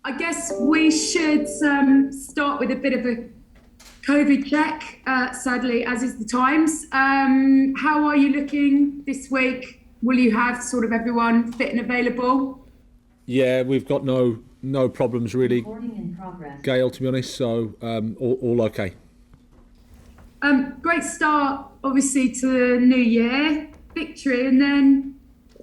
I guess we should start with a bit of a COVID check, sadly, as is the Times. How are you looking this week? Will you have sort of everyone fit and available? Yeah, we've got no problems really, Gail, to be honest, so all okay. Great start, obviously, to the new year. Victory, and then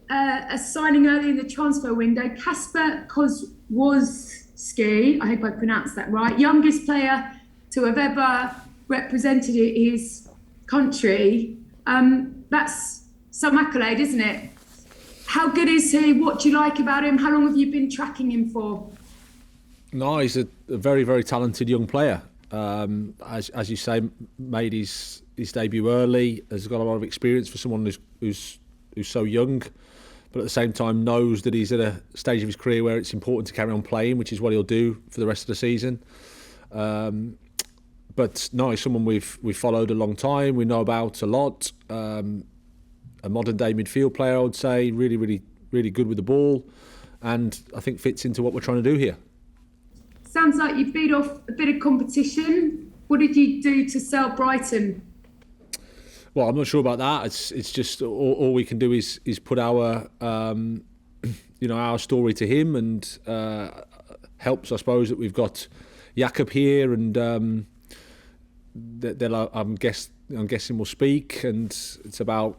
a signing early in the transfer window. Kasper Kozłowski, I hope I pronounced that right, youngest player to have ever represented his country. That's some accolade, isn't it? How good is he? What do you like about him? How long have you been tracking him for? No, he's a very, very talented young player. As you say, made his debut early, has got a lot of experience for someone who's so young, but at the same time knows that he's at a stage of his career where it's important to carry on playing, which is what he'll do for the rest of the season. But no, he's someone we've followed a long time, we know about a lot. A modern day midfield player, I would say, really, really, really good with the ball, and I think fits into what we're trying to do here. Sounds like you beat off a bit of competition. What did you do to sell Brighton? Well, I'm not sure about that. It's just all we can do is put our our story to him, and helps, I suppose, that we've got Jakob here, and I'm guessing will speak, and it's about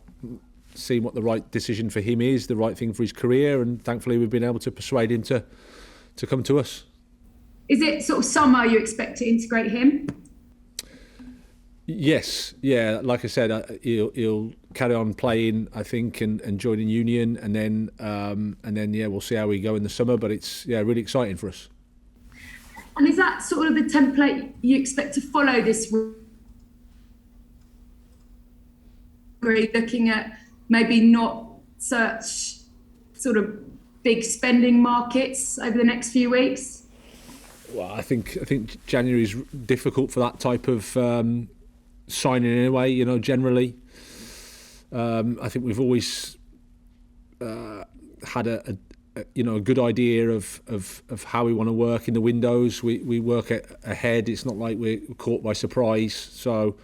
seeing what the right decision for him is, the right thing for his career, and thankfully we've been able to persuade him to come to us. Is it sort of summer you expect to integrate him? Yes, yeah. Like I said, he'll carry on playing, I think, and joining Union, and then we'll see how we go in the summer. But it's really exciting for us. And is that sort of the template you expect to follow this week? Looking at maybe not such sort of big spending markets over the next few weeks? Well, I think January is difficult for that type of signing anyway. Generally, I think we've always had a good idea of how we want to work in the windows. We work ahead. It's not like we're caught by surprise. So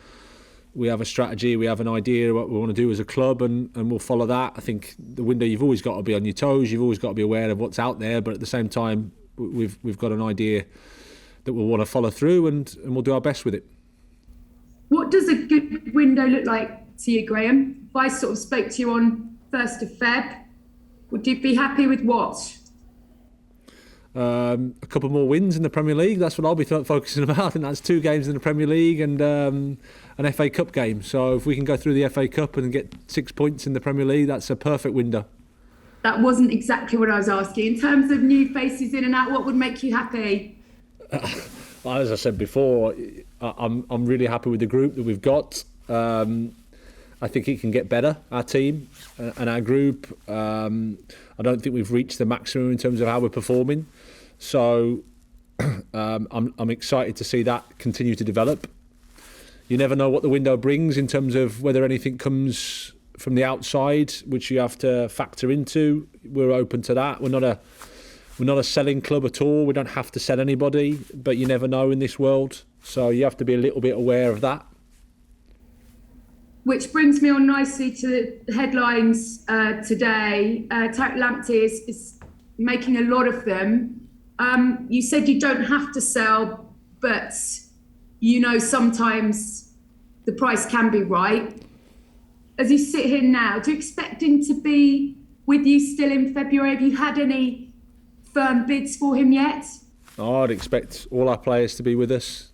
we have a strategy, we have an idea of what we want to do as a club, and we'll follow that. I think the window, you've always got to be on your toes. You've always got to be aware of what's out there, but at the same time, we've got an idea that we'll want to follow through, and we'll do our best with it. What does a good window look like to you, Graham? If I sort of spoke to you on 1st of Feb, would you be happy with what? A couple more wins in the Premier League. That's what I'll be focusing about. I think that's 2 games in the Premier League and an FA Cup game. So if we can go through the FA Cup and get 6 points in the Premier League, that's a perfect window. That wasn't exactly what I was asking. In terms of new faces in and out, what would make you happy? Well, as I said before, I'm really happy with the group that we've got. I think it can get better, our team and our group. I don't think we've reached the maximum in terms of how we're performing. So I'm excited to see that continue to develop. You never know what the window brings in terms of whether anything comes from the outside, which you have to factor into. We're open to that. We're not a selling club at all. We don't have to sell anybody, but you never know in this world. So you have to be a little bit aware of that. Which brings me on nicely to the headlines today. Lamptey is making a lot of them. You said you don't have to sell, but sometimes the price can be right. As you sit here now, do you expect him to be with you still in February? Have you had any firm bids for him yet? I'd expect all our players to be with us.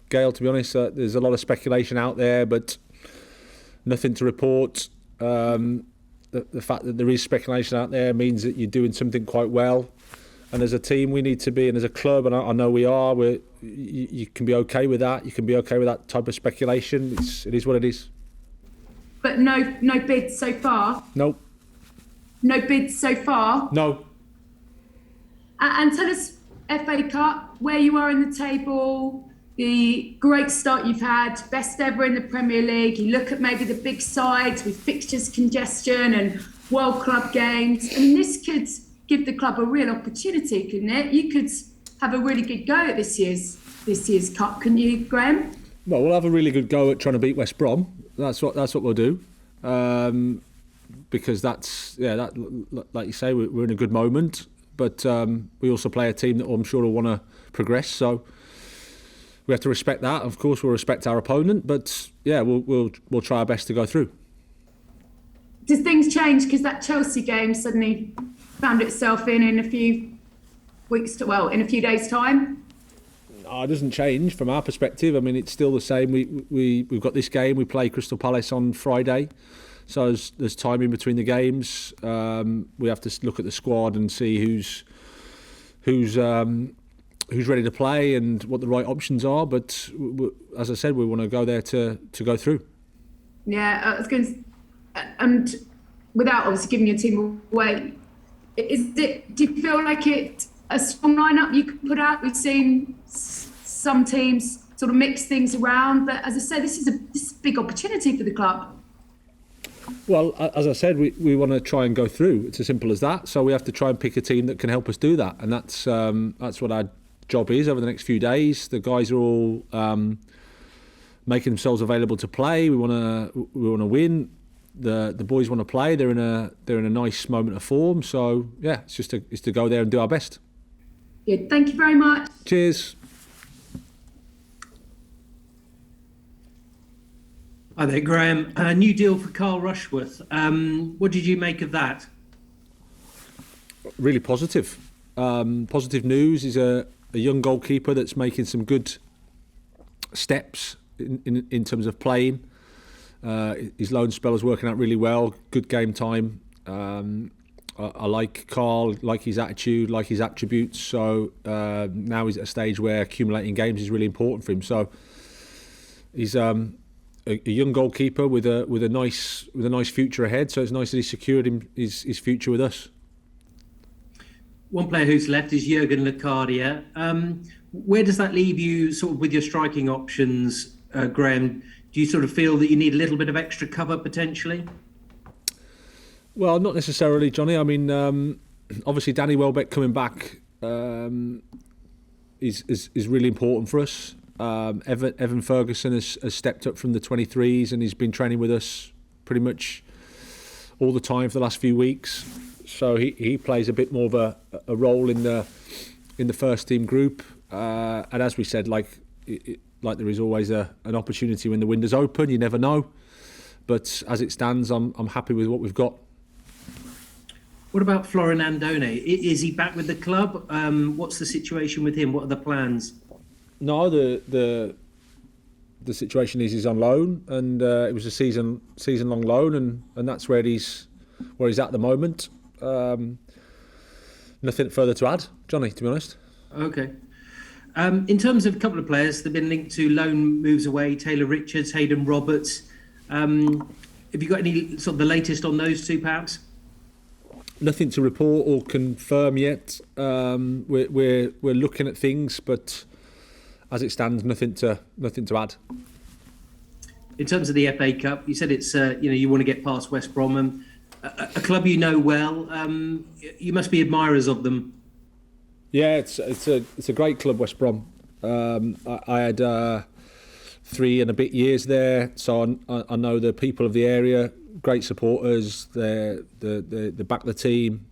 Gail, to be honest, there's a lot of speculation out there, but nothing to report. The fact that there is speculation out there means that you're doing something quite well. And as a team, we need to be, and as a club, and I know we are, you can be okay with that. You can be okay with that type of speculation. It is what it is. But no bids so far? Nope. No bids so far? No. And tell us, FA Cup, where you are in the table, the great start you've had, best ever in the Premier League. You look at maybe the big sides with fixtures congestion and World Club games. I mean, this could give the club a real opportunity, couldn't it? You could have a really good go at this year's cup, couldn't you, Graham? Well, we'll have a really good go at trying to beat West Brom. That's what we'll do. Because like you say, we're in a good moment. But we also play a team that I'm sure will want to progress. So we have to respect that. Of course, we'll respect our opponent. But yeah, we'll try our best to go through. Did things change because that Chelsea game suddenly found itself in a few in a few days' time? No, it doesn't change from our perspective. I mean, it's still the same. We've got this game. We play Crystal Palace on Friday. So there's time in between the games. We have to look at the squad and see who's ready to play and what the right options are. But as I said, we want to go there to go through. Yeah, I was going to, and without obviously giving your team away, do you feel like it's a strong lineup you could put out? We've seen some teams sort of mix things around, but as I say, this is a big opportunity for the club. Well, as I said, we want to try and go through. It's as simple as that. So we have to try and pick a team that can help us do that, and that's what our job is over the next few days. The guys are all making themselves available to play. We want to win. The boys want to play. They're in a nice moment of form. So yeah, it's to go there and do our best. Good. Thank you very much. Cheers. Hi there, Graham. A new deal for Carl Rushworth. What did you make of that? Really positive. Positive news. He's a young goalkeeper that's making some good steps in terms of playing. His loan spell is working out really well. Good game time. I like Carl, like his attitude, like his attributes. So now he's at a stage where accumulating games is really important for him. So he's a young goalkeeper with a nice future ahead. So it's nice that he secured his future with us. One player who's left is Jurgen Locadia. Where does that leave you sort of with your striking options, Graham? Do you sort of feel that you need a little bit of extra cover potentially? Well, not necessarily, Johnny. I mean, obviously Danny Welbeck coming back is really important for us. Evan Ferguson has stepped up from the 23s and he's been training with us pretty much all the time for the last few weeks. So he plays a bit more of a role in the first team group. And as we said, like there is always an opportunity when the window's open. You never know. But as it stands, I'm happy with what we've got. What about Florin Andone? Is he back with the club? What's the situation with him? What are the plans? No, the situation is he's on loan, and it was a season long loan, and that's where he's at the moment. Nothing further to add, Johnny, to be honest. Okay. In terms of a couple of players, they've been linked to loan moves away. Taylor Richards, Hayden Roberts. Have you got any sort of the latest on those two, perhaps? Nothing to report or confirm yet. We're looking at things, but as it stands, nothing to add. In terms of the FA Cup, you said it's you want to get past West Brom, a club you know well. You must be admirers of them. Yeah, it's a great club, West Brom. I had 3 and a bit years there, so I know the people of the area. Great supporters. They back the team.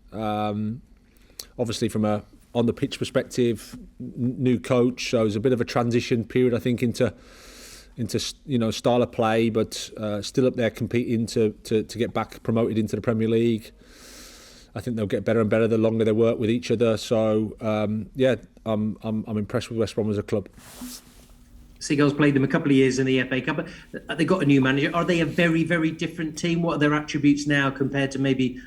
Obviously, from a on the pitch perspective, new coach. So it was a bit of a transition period, I think, into style of play, but still up there competing to get back promoted into the Premier League. I think they'll get better and better the longer they work with each other. So I'm impressed with West Brom as a club. Seagulls played them a couple of years in the FA Cup. They got a new manager. Are they a very, very different team? What are their attributes now compared to maybe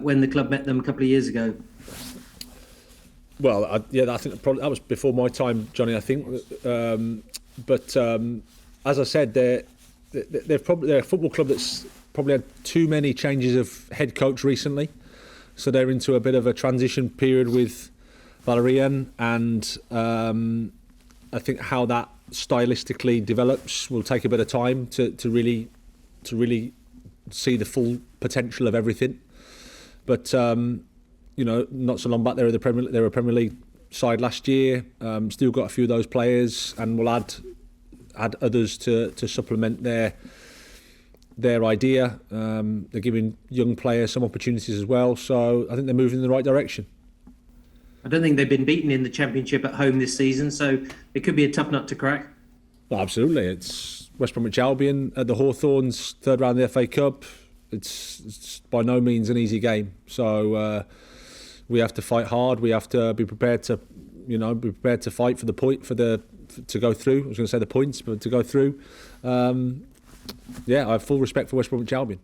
when the club met them a couple of years ago? Well, I think probably that was before my time, Johnny. I think, but as I said, they're a football club that's probably had too many changes of head coach recently. So they're into a bit of a transition period with Valerian, and I think how that stylistically develops will take a bit of time to really see the full potential of everything. But not so long back they were a Premier League side last year. Still got a few of those players, and we'll add others to supplement their idea. They're giving young players some opportunities as well, so I think they're moving in the right direction. I don't think they've been beaten in the Championship at home this season, so it could be a tough nut to crack. Well, absolutely. It's West Bromwich Albion at the Hawthorns, third round of the FA Cup. It's by no means an easy game, so we have to fight hard. We have to be prepared to, fight for the point to go through. I was going to say the points, but to go through. I have full respect for West Bromwich Albion.